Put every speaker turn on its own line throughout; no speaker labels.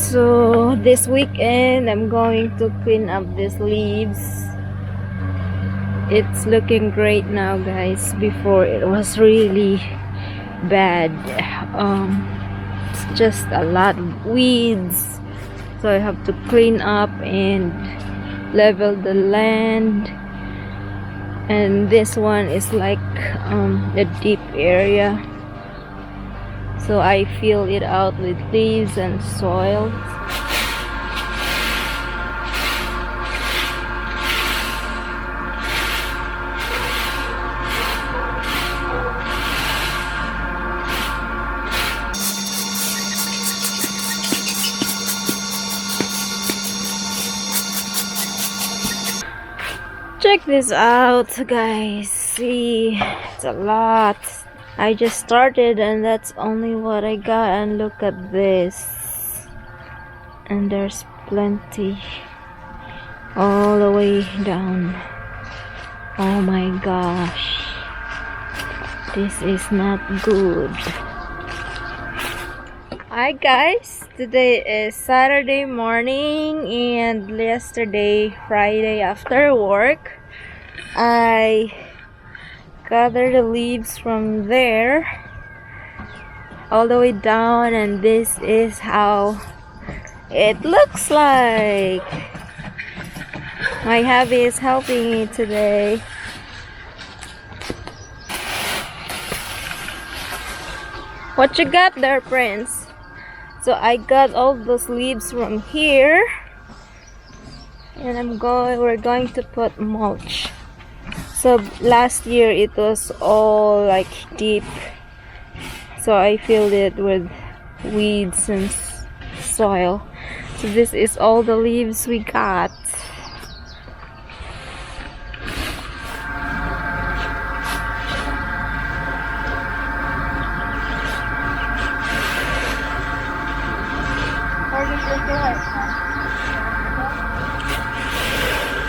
So this weekend I'm going to clean up these leaves. It's looking great now, guys. Before it was really bad. It's just a lot of weeds, so I have to clean up and level the land. And this one is like a deep area, so I fill it out with leaves and soil. Check this out, guys. See, it's a lot. I just started and that's only what I got, and look at this. And there's plenty all the way down. Oh my gosh. This is not good. Hi guys, today is Saturday morning and yesterday Friday after work I gathered the leaves from there all the way down, and this is how it looks like. My hubby is helping me today. What you got there, Prince? So I got all those leaves from here, and we're going to put mulch. So last year it was all like deep, so I filled it with weeds and soil. So this is all the leaves we got.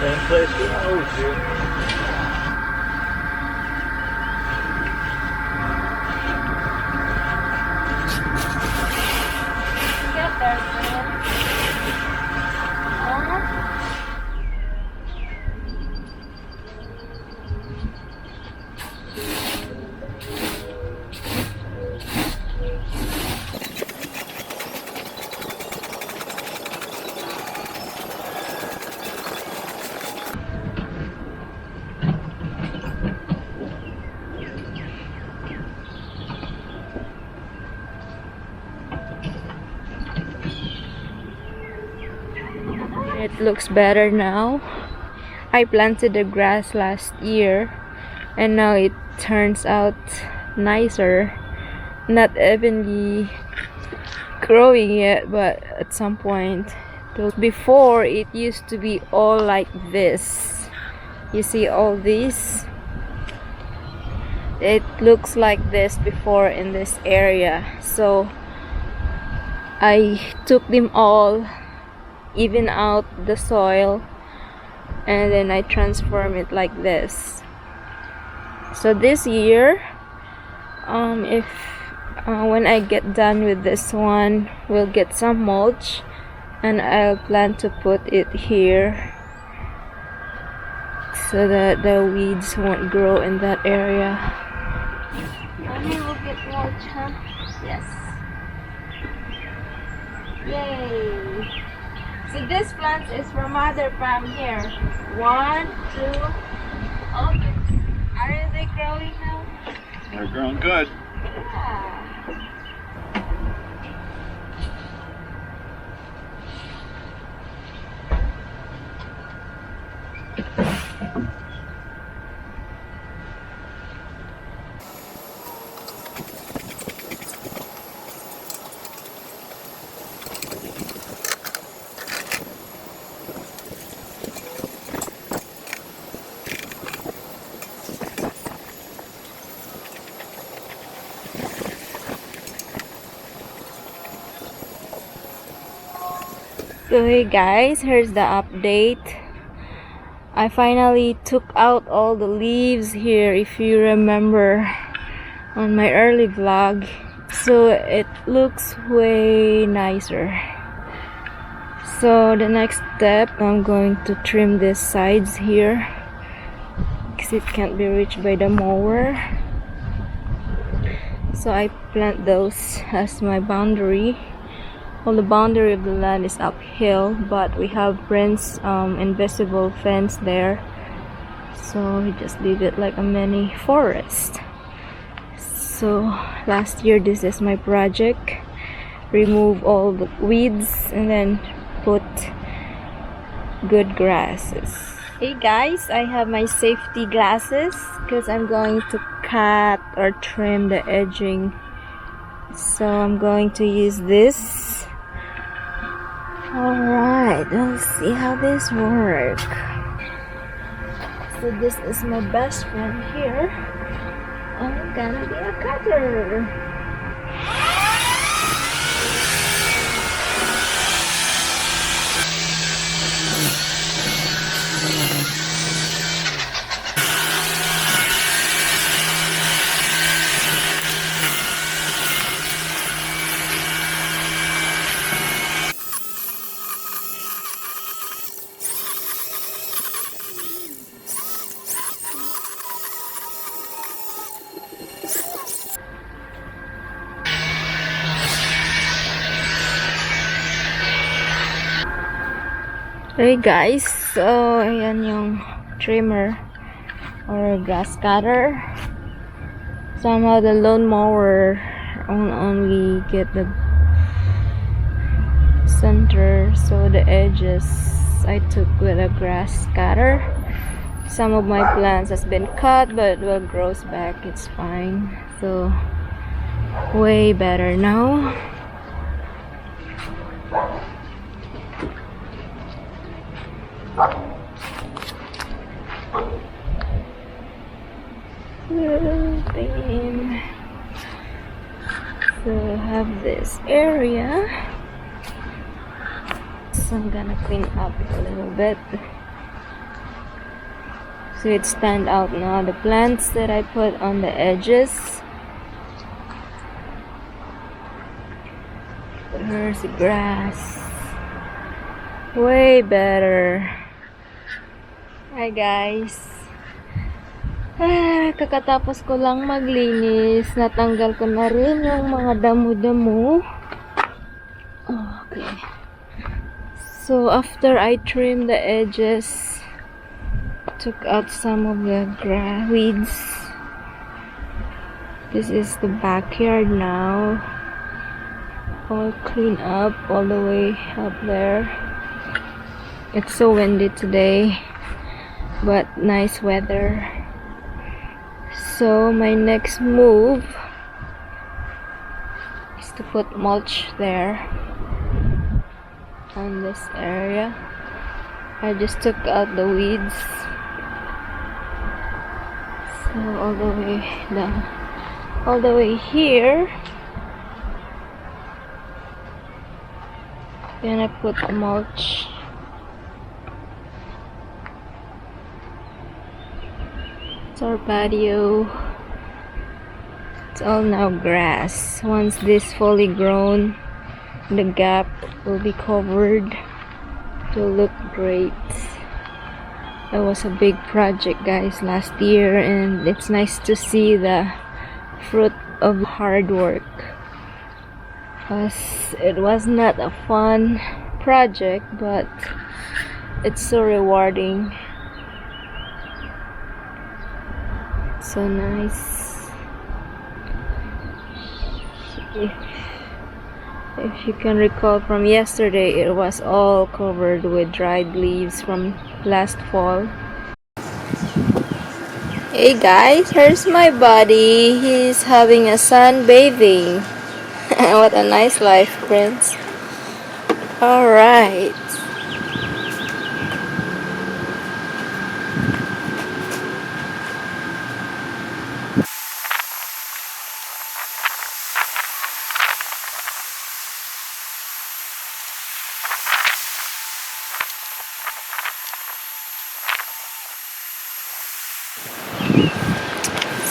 Same place we always do.
Get there, man. It looks better now. I planted the grass last year and now it turns out nicer. Not evenly growing yet, but at some point. Before it used to be all like this. You see all these? It looks like this before in this area. So I took them all, even out the soil, and then I transform it like this. So this year, when I get done with this one, we'll get some mulch and I'll plan to put it here so that the weeds won't grow in that area. Mommy will get mulch, huh? Yes. Yay! So this plant is from Mother Pam here. 1, 2. Oh, are they growing now?
They're growing good.
Yeah. So hey guys, here's the update. I finally took out all the leaves here, if you remember on my early vlog. So it looks way nicer. So the next step, I'm going to trim these sides here because it can't be reached by the mower. So I plant those as my boundary. Well, the boundary of the land is uphill, but we have Brent's invisible fence there, so we just leave it like a mini forest. So last year, this is my project. Remove all the weeds and then put good grasses. Hey guys, I have my safety glasses because I'm going to cut or trim the edging. So I'm going to use this. Alright, let's see how this works. So this is my best friend here. I'm gonna be a cutter. Hey guys, so ayan yung trimmer or grass cutter. Somehow the lawn mower only get the center, so the edges I took with a grass cutter. Some of my plants has been cut, but well, grows back, it's fine. So way better now. So have this area, so I'm gonna clean up a little bit so it stand out now. The plants that I put on the edges, there's the grass, way better. Hi guys. Kakatapos ko lang maglinis. Natanggal ko na rin yung mga damo-damo. Okay. So, after I trim the edges, took out some of the weeds. This is the backyard now. All clean up all the way up there. It's so windy today, but nice weather. So my next move is to put mulch there on this area. I just took out the weeds, so all the way down, all the way here. Then I put the mulch. Our patio, it's all now grass. Once this fully grown, the gap will be covered. It will look great. That was a big project, guys, last year, and it's nice to see the fruit of hard work, because it was not a fun project, but it's so rewarding. So nice. If you can recall from yesterday, it was all covered with dried leaves from last fall. Hey guys, here's my buddy. He's having a sunbathing. What a nice life, Prince. Alright.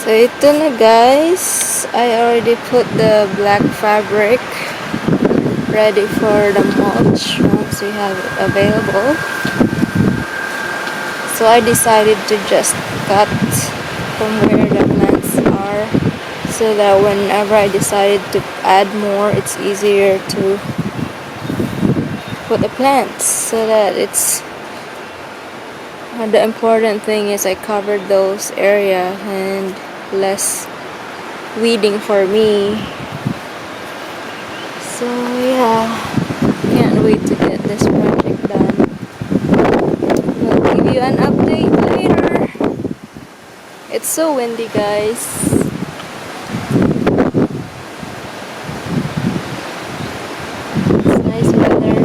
So ito na guys, I already put the black fabric ready for the mulch once we have it available. So I decided to just cut from where the plants are, so that whenever I decided to add more, it's easier to put the plants, so that it's the important thing is I covered those area and less weeding for me. So yeah, can't wait to get this project done. We'll give you an update later. It's so windy, guys. It's nice weather.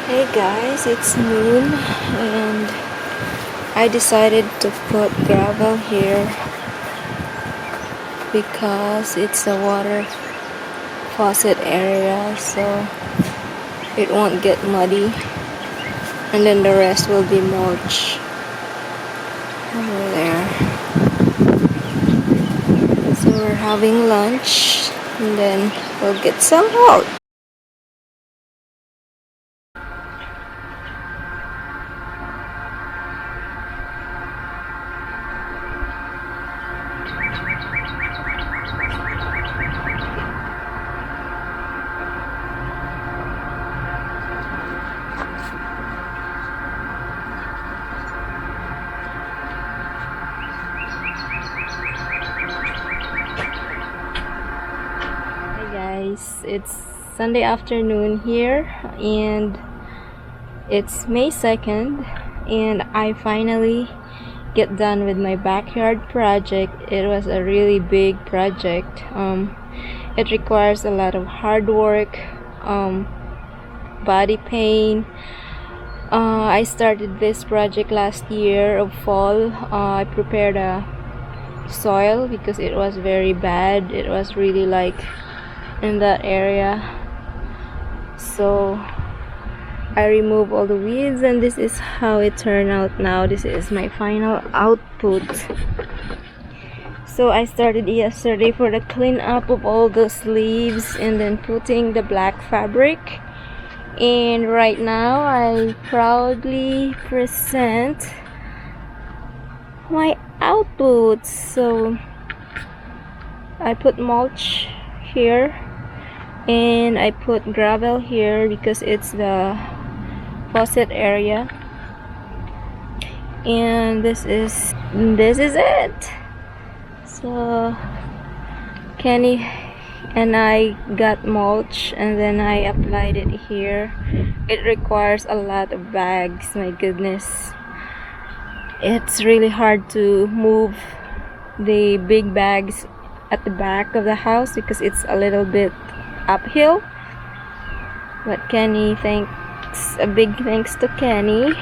Hey guys, it's noon and I decided to put gravel here because it's a water faucet area, so it won't get muddy, and then the rest will be mulch over there. So we're having lunch and then we'll get some out. Guys, it's Sunday afternoon here and it's May 2nd and I finally get done with my backyard project. It was a really big project. It requires a lot of hard work, body pain. I started this project last year of fall. I prepared a soil because it was very bad. It was really like in that area, so I remove all the weeds and this is how it turned out now. This is my final output. So I started yesterday for the cleanup of all those leaves and then putting the black fabric, and right now I proudly present my output. So I put mulch here and I put gravel here because it's the faucet area, and this is it. So Kenny and I got mulch and then I applied it here. It requires a lot of bags, my goodness. It's really hard to move the big bags at the back of the house because it's a little bit uphill, but Kenny, a big thanks to Kenny.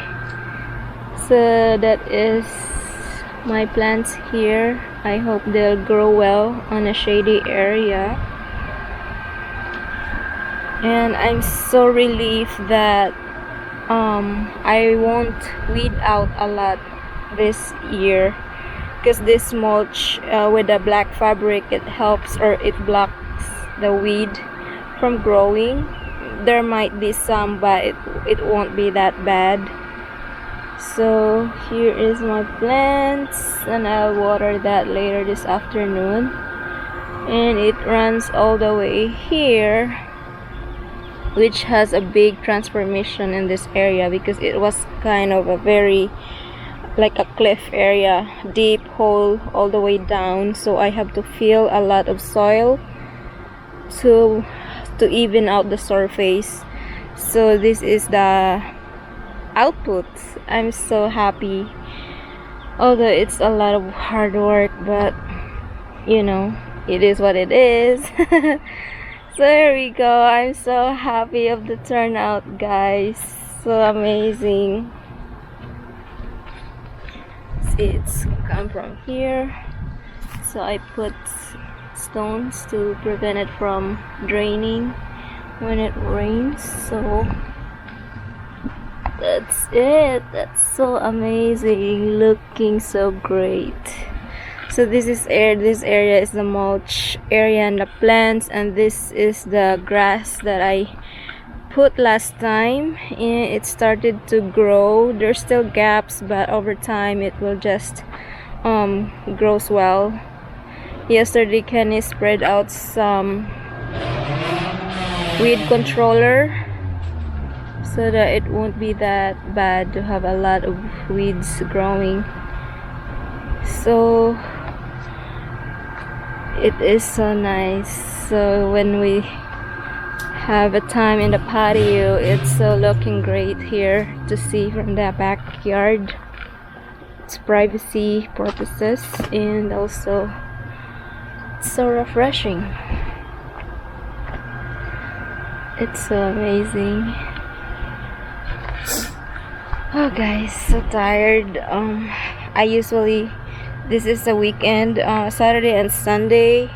So that is my plants here. I hope they'll grow well on a shady area, and I'm so relieved that I won't weed out a lot this year because this mulch with the black fabric, it helps, or it blocks the weed from growing. There might be some, but it won't be that bad. So here is my plants, and I'll water that later this afternoon. And it runs all the way here, which has a big transformation in this area because it was kind of a very like a cliff area, deep hole all the way down, so I have to fill a lot of soil to even out the surface. So this is the output. I'm so happy, although it's a lot of hard work, but you know, it is what it is. So here we go. I'm so happy of the turnout, guys. So amazing. See, it's come from here, so I put stones to prevent it from draining when it rains. So that's it. That's so amazing, looking so great. So this area is the mulch area and the plants, and this is the grass that I put last time, and it started to grow. There's still gaps, but over time it will just grows well. Yesterday Kenny spread out some weed controller so that it won't be that bad to have a lot of weeds growing. So it is so nice. So when we have a time in the patio, it's so looking great here to see from the backyard. It's privacy purposes, and also it's so refreshing. It's so amazing. Oh guys, so tired. This is a weekend, Saturday and Sunday.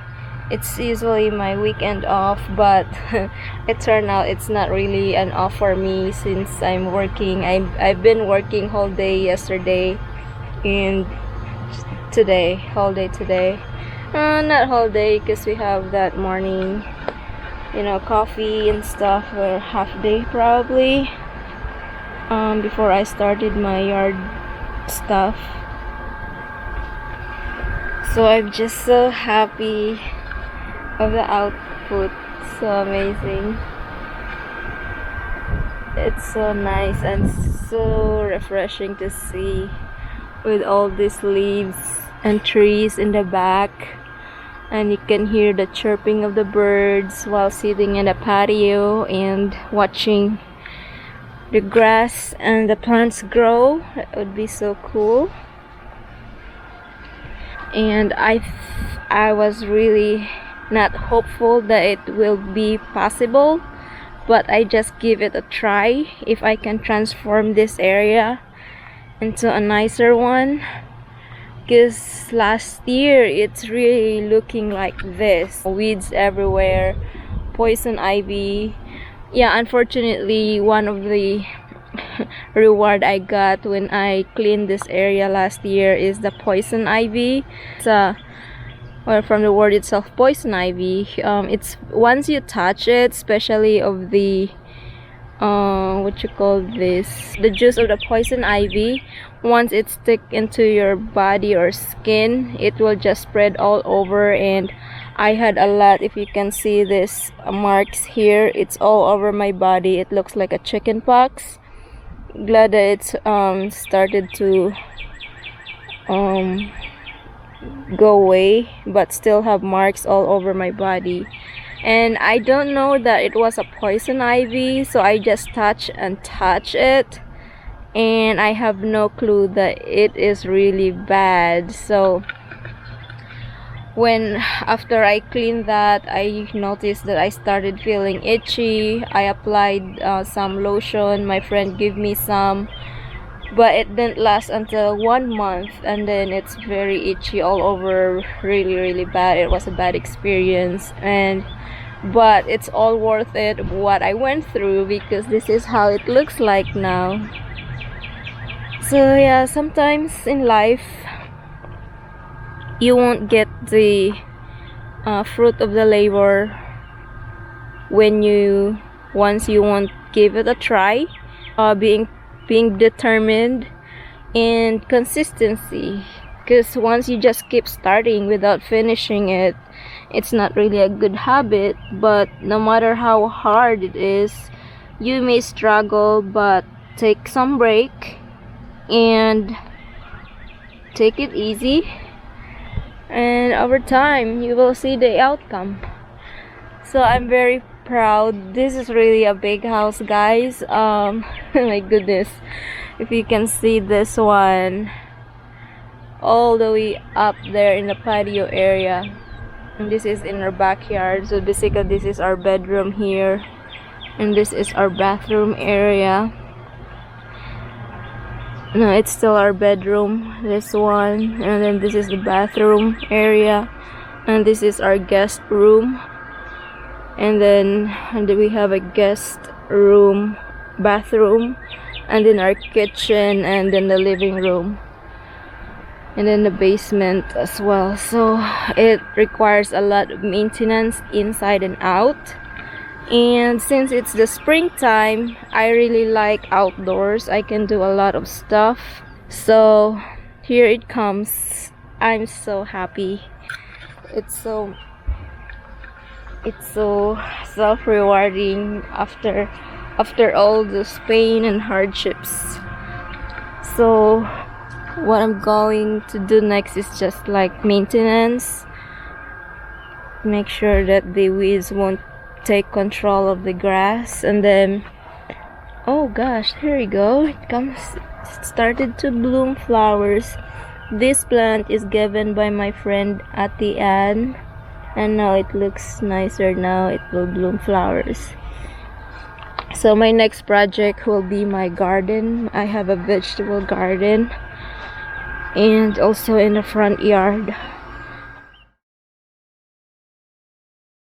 It's usually my weekend off, but it turned out it's not really an off for me since I'm working. I've been working whole day yesterday and today, whole day today. Not whole day because we have that morning, you know, coffee and stuff, or half day probably, before I started my yard stuff. So I'm just so happy of the output. So amazing. It's so nice and so refreshing to see, with all these leaves and trees in the back, and you can hear the chirping of the birds while sitting in the patio and watching the grass and the plants grow. That would be so cool. And I was really not hopeful that it will be possible, but I just give it a try if I can transform this area into a nicer one, because last year it's really looking like this, weeds everywhere, poison ivy. Yeah, unfortunately one of the reward I got when I cleaned this area last year is the poison ivy. It's well, from the word itself, poison ivy. It's once you touch it, especially of the what you call this, the juice of the poison ivy, once it stick into your body or skin, it will just spread all over. And I had a lot. If you can see this marks here, it's all over my body. It looks like a chicken pox. Glad that it's started to go away, but still have marks all over my body. And I don't know that it was a poison ivy, so I just touch it, and I have no clue that it is really bad. So when after I cleaned that, I noticed that I started feeling itchy. I applied some lotion. My friend gave me some, but it didn't last until 1 month, and then it's very itchy all over. Really bad. It was a bad experience, but it's all worth it, what I went through, because this is how it looks like now. So yeah, sometimes in life you won't get the fruit of the labor when you once you want give it a try. Being determined and consistency, because once you just keep starting without finishing it, it's not really a good habit. But no matter how hard it is, you may struggle, but take some break and take it easy, and over time you will see the outcome. So I'm very proud. This is really a big house, guys. My goodness, if you can see this one all the way up there in the patio area, and this is in our backyard. So basically this is our bedroom here, and this is our bathroom area. No, it's still our bedroom, this one, and then this is the bathroom area, and this is our guest room, and then we have a guest room, bathroom, and then our kitchen, and then the living room, and then the basement as well. So it requires a lot of maintenance inside and out. And since it's the springtime, I really like outdoors. I can do a lot of stuff. So here it comes. I'm so happy. It's so self-rewarding after all this pain and hardships. So what I'm going to do next is just like maintenance. Make sure that the weeds won't take control of the grass, and then oh gosh, here we go, it started to bloom flowers. This plant is given by my friend Ate Ann, and now it looks nicer. Now it will bloom flowers. So my next project will be my garden. I have a vegetable garden, and also in the front yard